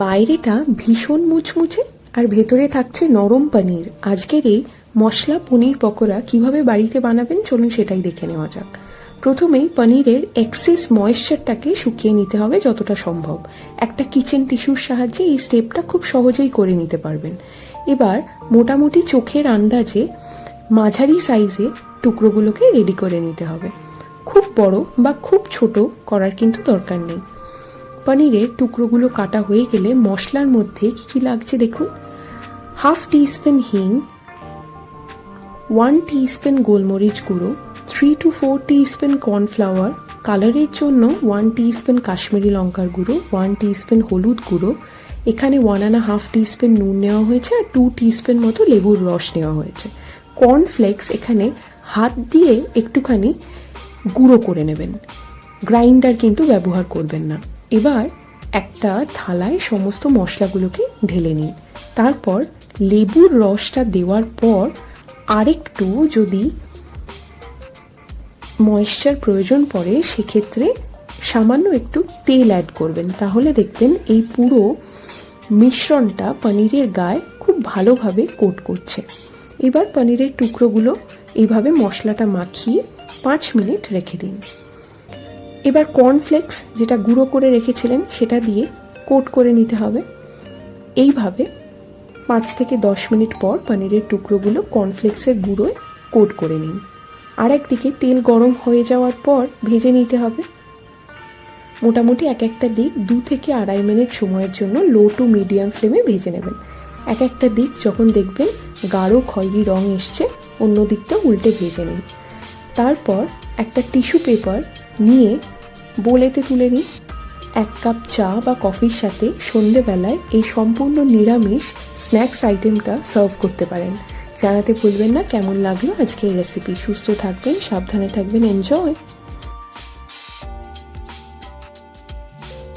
বাইরেটা ভীষণ মুচমুচে আর ভেতরে থাকছে নরম পনির। আজকের এই মশলা পনির পকোড়া কিভাবে বাড়িতে বানাবেন চলুন সেটাই দেখে নেওয়া যাক। প্রথমেই পনিরের এক্সেস ময়েশ্চারটাকে শুকিয়ে নিতে হবে যতটা সম্ভব। একটা কিচেন টিস্যুর সাহায্যে এই স্টেপটা খুব সহজেই করে নিতে পারবেন। এবার মোটামুটি চোখের আন্দাজে মাঝারি সাইজে টুকরোগুলোকে রেডি করে নিতে হবে। খুব বড় বা খুব ছোট করার কিন্তু দরকার নেই। পনিরের টুকরোগুলো কাটা হয়ে গেলে মশলার মধ্যে কি কি লাগছে দেখুন। 1/2 টিস্পুন হিং, 1 টিস্পুন গোলমরিচ গুঁড়ো, 3 to 4 টিস্পুন কর্নফ্লাওয়ার, কালারের জন্য 1 টিস্পুন কাশ্মীরি লঙ্কার গুঁড়ো, 1 টিস্পুন হলুদ গুঁড়ো, এখানে 1.5 টিস্পুন নুন নেওয়া হয়েছে আর 2 টিস্পুন মতো লেবুর রস নেওয়া হয়েছে। কর্নফ্লেক্স এখানে হাত দিয়ে একটুখানি গুঁড়ো করে নেবেন, গ্রাইন্ডার কিন্তু ব্যবহার করবেন না। এবার একটা থালায় সমস্ত মশলাগুলোকে ঢেলে নিন। তারপর লেবুর রসটা দেওয়ার পর আরেকটু যদি ময়েশ্চার প্রয়োজন পড়ে সেক্ষেত্রে সামান্য একটু তেল অ্যাড করবেন, তাহলে দেখবেন এই পুরো মিশ্রণটা পনিরের গায়ে খুব ভালোভাবে কোট করছে। এবার পনিরের টুকরোগুলো এইভাবে মশলাটা মাখিয়ে 5 মিনিট রেখে দিন। এবার কর্নফ্লেক্স যেটা গুঁড়ো করে রেখেছিলেন সেটা দিয়ে কোট করে নিতে হবে। এইভাবে 5 থেকে 10 মিনিট পর পনিরের টুকরোগুলো কর্নফ্লেক্সের গুঁড়োয় কোট করে নিন। আর একদিকে তেল গরম হয়ে যাওয়ার পর ভেজে নিতে হবে। মোটামুটি এক একটা দিক 2 থেকে 2.5 মিনিট সময়ের জন্য লো টু মিডিয়াম ফ্লেমে ভেজে নেবেন। এক একটা দিক যখন দেখবেন গাঢ় খয়েরি রং এসছে অন্য দিকটা উল্টে ভেজে নিন। তারপর একটা টিস্যু পেপার নিয়ে বোলেতে তুলে নিন। 1 কাপ চা বা কফির সাথে সন্ধেবেলায় এই সম্পূর্ণ নিরামিষ স্ন্যাক্স আইটেমটা সার্ভ করতে পারেন। জানাতে ভুলবেন না কেমন লাগলো আজকের রেসিপি। সুস্থ থাকবেন, সাবধানে থাকবেন, এনজয়।